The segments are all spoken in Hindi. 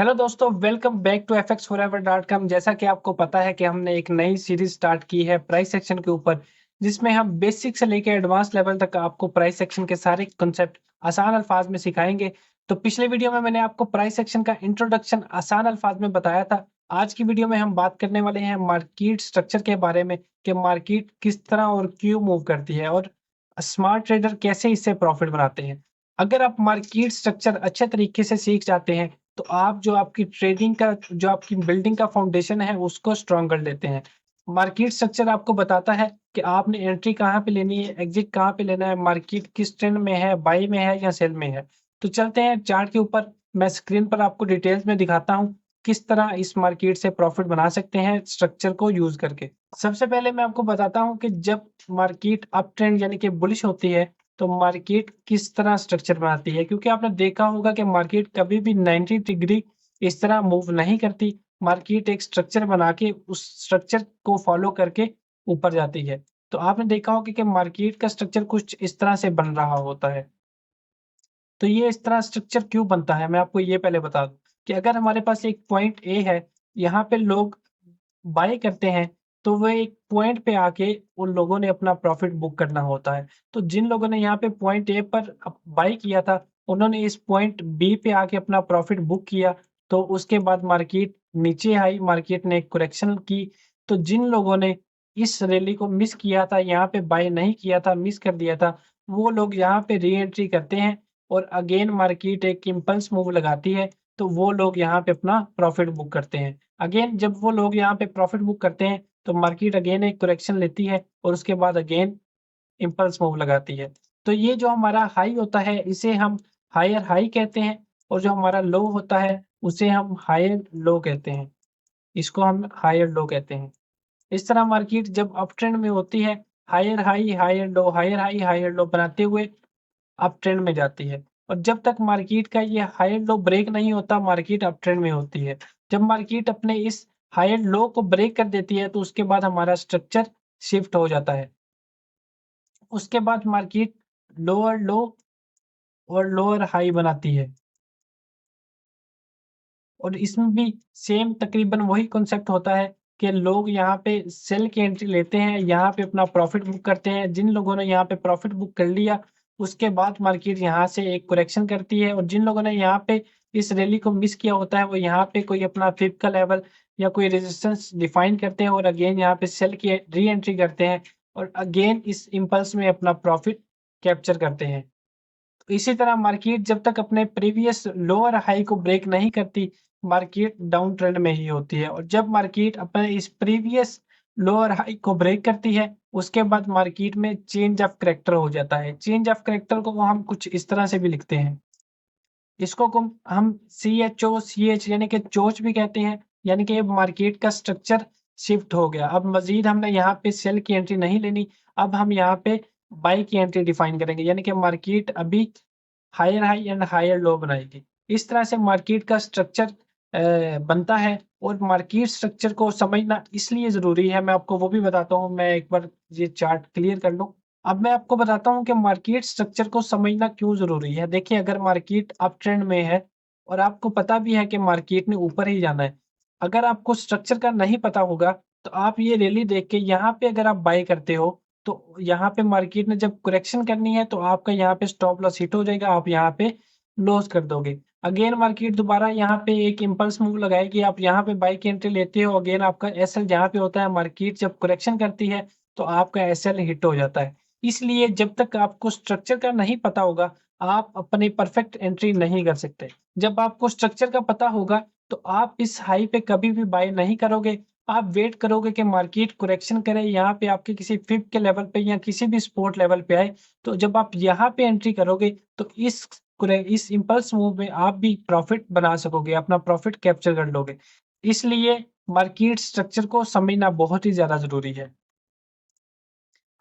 हेलो दोस्तों, वेलकम बैक टू fxforever.com। जैसा कि आपको पता है कि हमने एक नई सीरीज स्टार्ट की है प्राइस सेक्शन के ऊपर, जिसमें हम बेसिक से लेकर एडवांस लेवल तक आपको प्राइस सेक्शन के सारे कॉन्सेप्ट आसान अल्फाज में सिखाएंगे। तो पिछले वीडियो में मैंने आपको प्राइस सेक्शन का इंट्रोडक्शन आसान अल्फाज में बताया था। आज की वीडियो में हम बात करने वाले हैं मार्केट स्ट्रक्चर के बारे में कि मार्केट किस तरह और क्यों मूव करती है और स्मार्ट ट्रेडर कैसे इससे प्रॉफिट बनाते हैं। अगर आप मार्केट स्ट्रक्चर अच्छे तरीके से सीख जाते हैं तो आप जो आपकी ट्रेडिंग का जो आपकी बिल्डिंग का फाउंडेशन है उसको स्ट्रॉन्ग कर लेते हैं। मार्केट स्ट्रक्चर आपको बताता है कि आपने एंट्री कहाँ पे लेनी है, एग्जिट कहाँ पे लेना है, मार्केट किस ट्रेंड में है, बाई में है या सेल में है। तो चलते हैं चार्ट के ऊपर। मैं स्क्रीन पर आपको डिटेल्स में दिखाता हूँ किस तरह इस मार्केट से प्रॉफिट बना सकते हैं स्ट्रक्चर को यूज करके। सबसे पहले मैं आपको बताता हूँ कि जब मार्केट अप ट्रेंड यानी कि बुलिश होती है तो मार्केट किस तरह स्ट्रक्चर बनाती है, क्योंकि आपने देखा होगा कि मार्केट कभी भी 90 डिग्री इस तरह मूव नहीं करती। मार्केट एक स्ट्रक्चर बना के उस स्ट्रक्चर को फॉलो करके ऊपर जाती है। तो आपने देखा होगा कि मार्केट का स्ट्रक्चर कुछ इस तरह से बन रहा होता है। तो ये इस तरह स्ट्रक्चर क्यों बनता है, मैं आपको ये पहले बता दूं कि अगर हमारे पास एक पॉइंट ए है, यहाँ पे लोग बाय करते हैं, तो वो एक पॉइंट पे आके उन लोगों ने अपना प्रॉफिट बुक करना होता है। तो जिन लोगों ने यहाँ पे पॉइंट ए पर बाय किया था, उन्होंने इस पॉइंट बी पे आके अपना प्रॉफिट बुक किया। तो उसके बाद मार्केट नीचे आई, मार्केट ने एक करेक्शन की। तो जिन लोगों ने इस रैली को मिस किया था, यहाँ पे बाय नहीं किया था, मिस कर दिया था, वो लोग यहाँ पे री एंट्री करते हैं और अगेन मार्केट एक इम्पल्स मूव लगाती है, तो वो लोग यहाँ पे अपना प्रॉफिट बुक करते हैं। अगेन जब वो लोग यहाँ पे प्रॉफिट बुक करते हैं, तो मार्केट अगेन एक करेक्शन लेती है और उसके बाद अगेन इम्पल्स मूव लगाती है। तो ये जो हमारा हाई होता है, इसे हम हायर हाई कहते हैं, और जो हमारा लो होता है, उसे हम हायर लो कहते हैं। इसको हम हायर लो कहते हैं। इस तरह मार्केट जब अप ट्रेंड में होती है, higher high, higher low, higher high, higher low बनाते हुए अप ट्रेंड में जाती है। और जब तक मार्केट का ये हायर लो ब्रेक नहीं होता, मार्केट अप ट्रेंड में होती है। जब मार्केट अपने इस हायर लो को ब्रेक कर देती है, तो उसके बाद हमारा स्ट्रक्चर शिफ्ट हो जाता है। उसके बाद मार्केट लोअर लो और लोअर हाई बनाती है, और इसमें भी सेम तकरीबन वही कॉन्सेप्ट होता है कि लोग यहाँ पे सेल की एंट्री लेते हैं, यहाँ पे अपना प्रॉफिट बुक करते हैं। जिन लोगों ने यहाँ पे प्रॉफिट बुक कर लिया, उसके बाद मार्केट यहाँ से एक करेक्शन करती है, और जिन लोगों ने यहाँ पे इस रैली को मिस किया होता है, वो यहाँ पे कोई अपना फिब का लेवल या कोई रेजिस्टेंस डिफाइन करते हैं और अगेन यहाँ पे सेल की री एंट्री करते हैं और अगेन इस इम्पल्स में अपना प्रॉफिट कैप्चर करते हैं। तो इसी तरह मार्केट जब तक अपने प्रीवियस लोअर हाई को ब्रेक नहीं करती, मार्केट डाउन ट्रेंड में ही होती है, और जब मार्केट अपने इस प्रीवियस लोअर हाई को ब्रेक करती है, उसके बाद मार्केट में चेंज ऑफ करैक्टर हो जाता है। चेंज ऑफ करैक्टर को हम कुछ इस तरह से भी लिखते हैं। इसको हम CHO यानी कि चोच भी कहते हैं, यानी कि मार्केट का स्ट्रक्चर शिफ्ट हो गया। अब मजीद हमने यहाँ पे सेल की एंट्री नहीं लेनी, अब हम यहाँ पे बाई की एंट्री डिफाइन करेंगे, यानी कि मार्केट अभी higher high and higher low बनाएगी। इस तरह से मार्केट का स्ट्रक्चर बनता है, और मार्केट स्ट्रक्चर को समझना इसलिए ज़रूरी है, मैं आपको वो भी बताता हूँ। मैं एक बार ये चार्ट क्लियर कर लूँ। अब मैं आपको बताता हूँ कि मार्केट स्ट्रक्चर को समझना क्यों ज़रूरी है। देखिए, अगर मार्केट अप ट्रेंड में है और आपको पता भी है कि मार्केट ने ऊपर ही जाना है, अगर आपको स्ट्रक्चर का नहीं पता होगा, तो आप ये रैली देख के यहाँ पे अगर आप बाय करते हो, तो यहाँ पे मार्केट ने जब करेक्शन करनी है, तो आपका यहाँ पे स्टॉप लॉस हिट हो जाएगा, आप यहाँ पे लॉस कर दोगे। अगेन मार्केट दोबारा यहाँ पे एक इम्पल्स मूव लगाएगी, आप यहाँ पे बाय की एंट्री लेते हो, अगेन आपका एसएल जहाँ पे होता है, मार्केट जब करेक्शन करती है, तो आपका एसएल हिट हो जाता है। इसलिए जब तक आपको स्ट्रक्चर का नहीं पता होगा, आप अपनी परफेक्ट एंट्री नहीं कर सकते। जब आपको स्ट्रक्चर का पता होगा, तो आप इस हाई पे कभी भी बाय नहीं करोगे। आप वेट करोगे कि मार्केट करेक्शन करे, यहाँ पे आपके किसी फिब के लेवल पे या किसी भी सपोर्ट लेवल पे आए। तो जब आप यहाँ पे एंट्री करोगे, तो इस इम्पल्स मूव में आप भी प्रॉफिट बना सकोगे, अपना प्रॉफिट कैप्चर कर लोगे। इसलिए मार्केट स्ट्रक्चर को समझना बहुत ही ज़्यादा ज़रूरी है।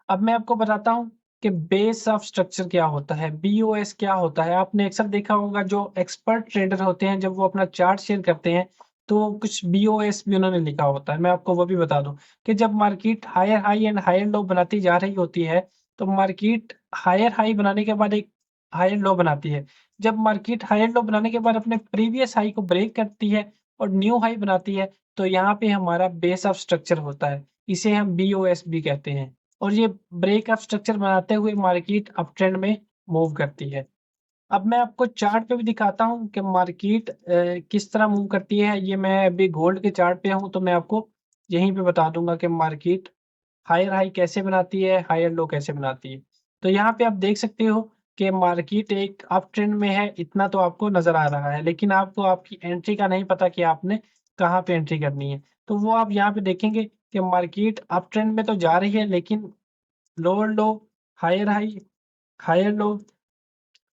अब मैं आपको बताता हूँ कि बेस ऑफ स्ट्रक्चर क्या होता है, BOS क्या होता है। आपने अक्सर देखा होगा, जो एक्सपर्ट ट्रेडर होते हैं, जब वो अपना चार्ट शेयर करते हैं, तो कुछ BOS भी उन्होंने लिखा होता है। मैं आपको वो भी बता दूं कि जब market higher high and higher low बनाती जा रही होती है, तो मार्केट हायर हाई बनाने के बाद एक हाई एंड लो बनाती है। जब मार्केट हाई एंड लो बनाने के बाद अपने प्रीवियस हाई को ब्रेक करती है और न्यू हाई बनाती है, तो यहाँ पे हमारा बेस ऑफ स्ट्रक्चर होता है। इसे हम बीओएसबी कहते हैं और ये ब्रेक ऑफ स्ट्रक्चर बनाते हुए मार्केट अप ट्रेंड में मूव करती है। अब मैं आपको चार्ट पे भी दिखाता हूँ कि मार्केट किस तरह मूव करती है। ये मैं अभी गोल्ड के चार्ट पे हूँ, तो मैं आपको यहीं पे बता दूँगा कि मार्केट हायर हाई कैसे बनाती है, हायर लो कैसे बनाती है। तो यहाँ पे आप देख सकते हो कि मार्केट एक अप ट्रेंड में है, इतना तो आपको नज़र आ रहा है, लेकिन आपको आपकी एंट्री का नहीं पता कि आपने कहाँ पे एंट्री करनी है। तो वो आप यहाँ पे देखेंगे कि मार्केट अप ट्रेंड में तो जा रही है, लेकिन lower low, higher high, higher low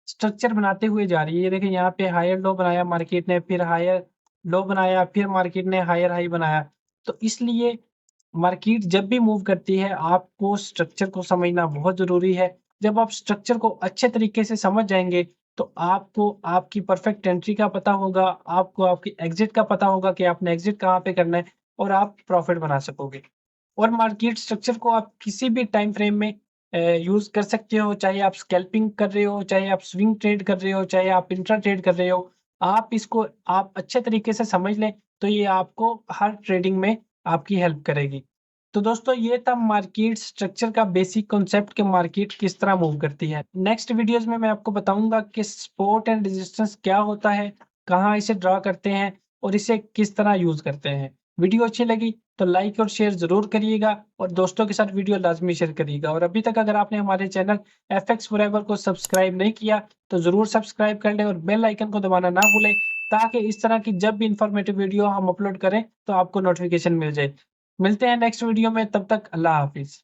structure बनाते हुए जा रही है। ये देखिए यहाँ पे हायर लो बनाया मार्केट ने, फिर हायर लो बनाया, फिर मार्केट ने हायर हाई बनाया। तो इसलिए मार्केट जब भी मूव करती है, आपको स्ट्रक्चर को समझना बहुत ज़रूरी है। जब आप स्ट्रक्चर को अच्छे तरीके से समझ जाएँगे, तो आपको आपकी परफेक्ट एंट्री का पता होगा, आपको आपकी एग्ज़िट का पता होगा कि आपने एग्ज़िट कहाँ पे करना है और आप प्रॉफ़िट बना सकोगे। और मार्केट स्ट्रक्चर को आप किसी भी टाइम फ्रेम में यूज़ कर सकते हो, चाहे आप स्कैल्पिंग कर रहे हो, चाहे आप स्विंग ट्रेड कर रहे हो, चाहे आप इंट्रा ट्रेड कर रहे हो। आप इसको आप अच्छे तरीके से समझ लें, तो ये आपको हर ट्रेडिंग में आपकी हेल्प करेगी। तो दोस्तों ये था मार्केट स्ट्रक्चर का बेसिक कॉन्सेप्ट कि मार्केट किस तरह मूव करती है। नेक्स्ट वीडियोज़ में मैं आपको बताऊँगा कि सपोर्ट एंड रेजिस्टेंस क्या होता है, कहाँ इसे ड्रा करते हैं और इसे किस तरह यूज़ करते हैं। वीडियो अच्छी लगी तो लाइक और शेयर ज़रूर करिएगा और दोस्तों के साथ वीडियो लाज़मी शेयर करिएगा और अभी तक अगर आपने हमारे चैनल एफएक्स फॉरएवर को सब्सक्राइब नहीं किया, तो ज़रूर सब्सक्राइब कर लें और बेल आइकन को दबाना ना भूलें, ताकि इस तरह की जब भी इन्फॉर्मेटिव वीडियो हम अपलोड करें, तो आपको नोटिफ़िकेशन मिल जाए। मिलते हैं नेक्स्ट वीडियो में, तब तक अल्लाह हाफ़िज़।